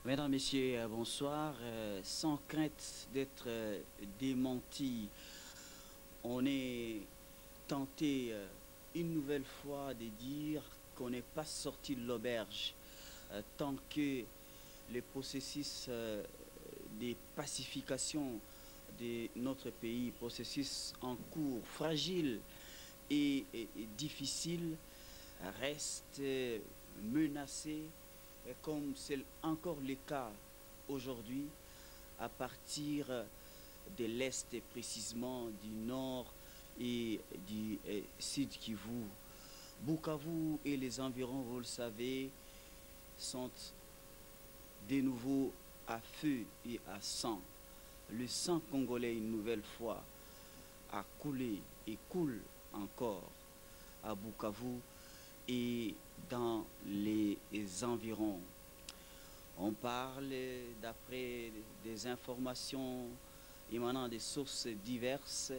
Mesdames, Messieurs, bonsoir. Sans crainte d'être démenti, on est tenté une nouvelle fois de dire qu'on n'est pas sorti de l'auberge tant que le processus de pacification de notre pays, processus en cours, fragile et difficile, reste menacé, comme c'est encore le cas aujourd'hui, à partir de l'Est et précisément du Nord et du Sud Kivu. Bukavu et les environs, vous le savez, sont de nouveau à feu et à sang. Le sang congolais, une nouvelle fois, a coulé et coule encore à Bukavu et dans les environs. On parle, d'après des informations émanant des sources diverses,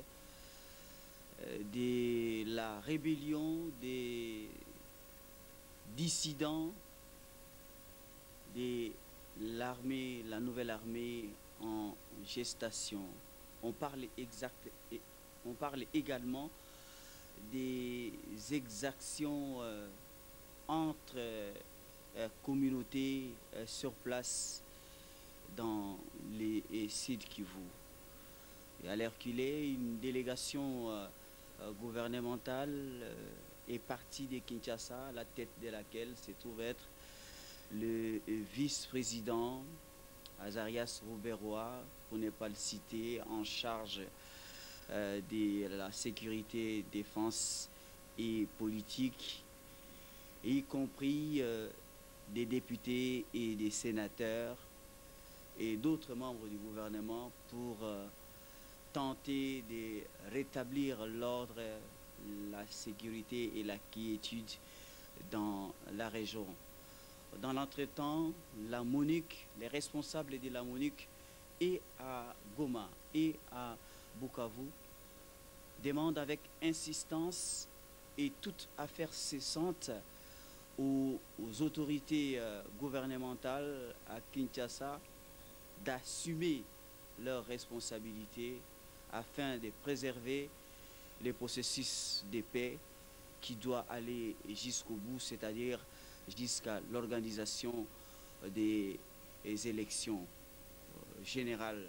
de la rébellion des dissidents de l'armée, la nouvelle armée en gestation. On parle, on parle également des exactions entre communautés sur place dans les Sud Kivu. Et à l'heure qu'il est, une délégation gouvernementale est partie de Kinshasa, à la tête de laquelle se trouve être le vice-président Azarias Rouberois, pour ne pas le citer, en charge de la sécurité, défense et politique, y compris des députés et des sénateurs et d'autres membres du gouvernement pour tenter de rétablir l'ordre, la sécurité et la quiétude dans la région. Dans l'entretemps, la MONUC, les responsables de la MONUC et à Goma et à Bukavu demandent avec insistance et toute affaire cessante aux autorités gouvernementales à Kinshasa d'assumer leurs responsabilités afin de préserver le processus de paix qui doit aller jusqu'au bout, c'est-à-dire jusqu'à l'organisation des élections générales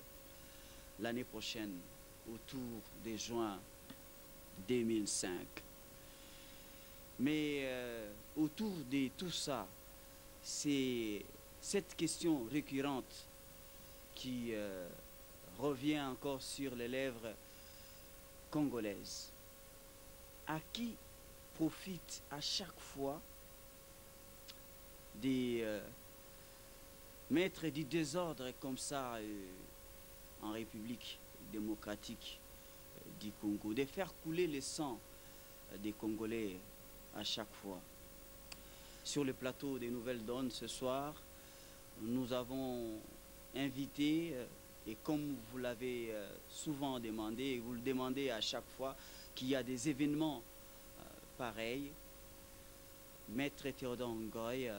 l'année prochaine, autour de juin 2005. Mais autour de tout ça, c'est cette question récurrente qui revient encore sur les lèvres congolaises. À qui profite à chaque fois des maîtres du désordre comme ça en République démocratique du Congo, de faire couler le sang des Congolais à chaque fois. Sur le plateau des Nouvelles Donnes ce soir, nous avons invité, et comme vous l'avez souvent demandé, et vous le demandez à chaque fois qu'il y a des événements pareils, Maître Théodore Ngoy,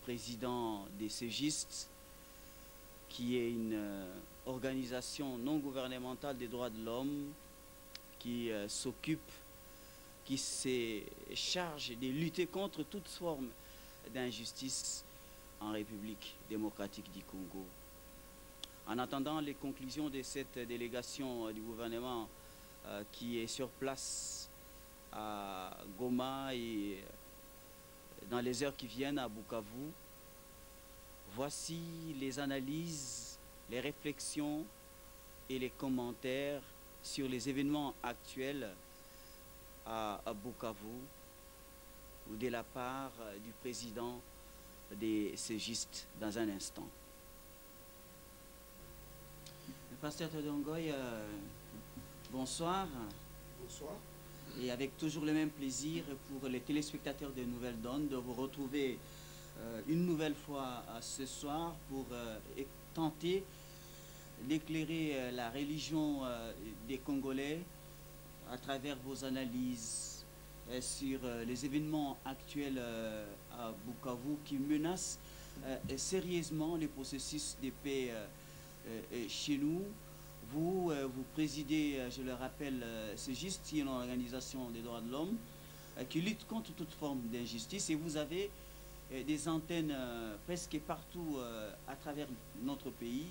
président des Ségistes, qui est une organisation non gouvernementale des droits de l'homme qui s'occupe, qui se charge de lutter contre toute forme d'injustice en République démocratique du Congo. En attendant les conclusions de cette délégation du gouvernement qui est sur place à Goma et dans les heures qui viennent à Bukavu, voici les analyses, les réflexions et les commentaires sur les événements actuels à Bukavu ou de la part du président des Ségistes dans un instant. Le pasteur Todongoy, bonsoir. Bonsoir. Et avec toujours le même plaisir pour les téléspectateurs de Nouvelles Donnes de vous retrouver une nouvelle fois ce soir pour tenter d'éclairer la religion des Congolais à travers vos analyses sur les événements actuels à Bukavu qui menacent sérieusement le processus de paix chez nous. Vous présidez, je le rappelle, c'est juste une organisation des droits de l'homme qui lutte contre toute forme d'injustice, et vous avez des antennes presque partout à travers notre pays,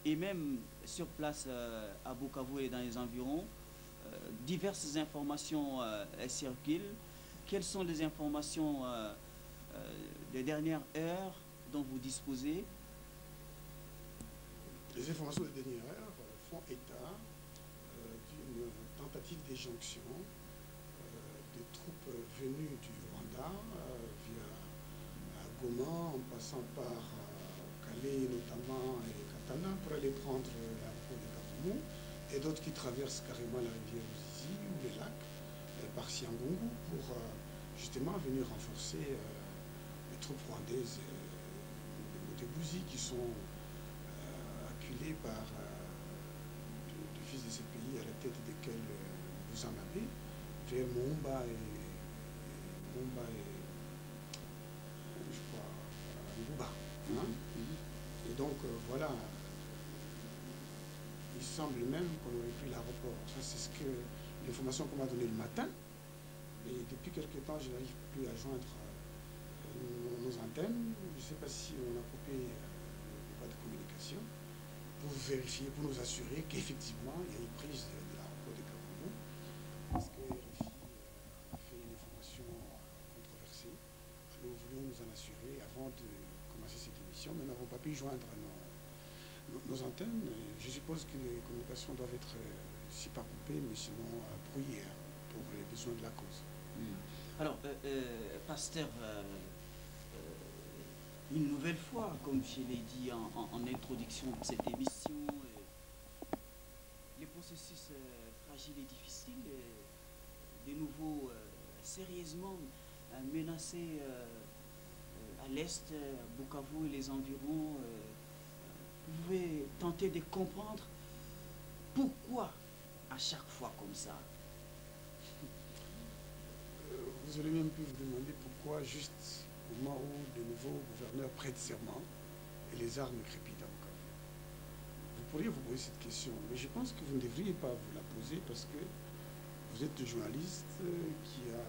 et même sur place à Bukavu et dans les environs. Diverses informations circulent. Quelles sont les informations des dernières heures dont vous disposez? Les informations des dernières heures font état d'une tentative d'éjonction des troupes venues du Rwanda via Goma, en passant par Calais notamment et Katana, pour aller prendre l'aéroport de Kavumu, et d'autres qui traversent carrément la rivière Ruzizi ou les lacs par Siangungu pour justement venir renforcer les troupes rwandaises de Bouzi qui sont acculées par des fils de ces pays à la tête desquels vous en avez, vers Mumba et je crois Ngouba. Hein? Et donc voilà, il semble même qu'on aurait pris l'aéroport. Ça, c'est ce que l'information qu'on m'a donnée le matin. Et depuis quelque temps, je n'arrive plus à joindre nos antennes. Je ne sais pas si on a coupé les voies de communication pour vérifier, pour nous assurer qu'effectivement, il y a une prise de l'aéroport de Kavumu. Parce que RFI a fait une information controversée. Nous voulions nous en assurer avant de commencer cette émission, mais nous n'avons pas pu joindre nos antennes. Je suppose que les communications doivent être, si pas coupées, mais sinon brouillées pour les besoins de la cause. Alors, pasteur, une nouvelle fois, comme je l'ai dit en introduction de cette émission, les processus fragiles et difficiles, de nouveau sérieusement menacés à l'est, Bukavu et les environs. Vous pouvez tenter de comprendre pourquoi à chaque fois comme ça. Vous allez même pu vous demander pourquoi juste au moment où de nouveaux gouverneurs prêtent serment et les armes crépitent à Bukavu. Vous pourriez vous poser cette question, mais je pense que vous ne devriez pas vous la poser parce que vous êtes un journaliste qui a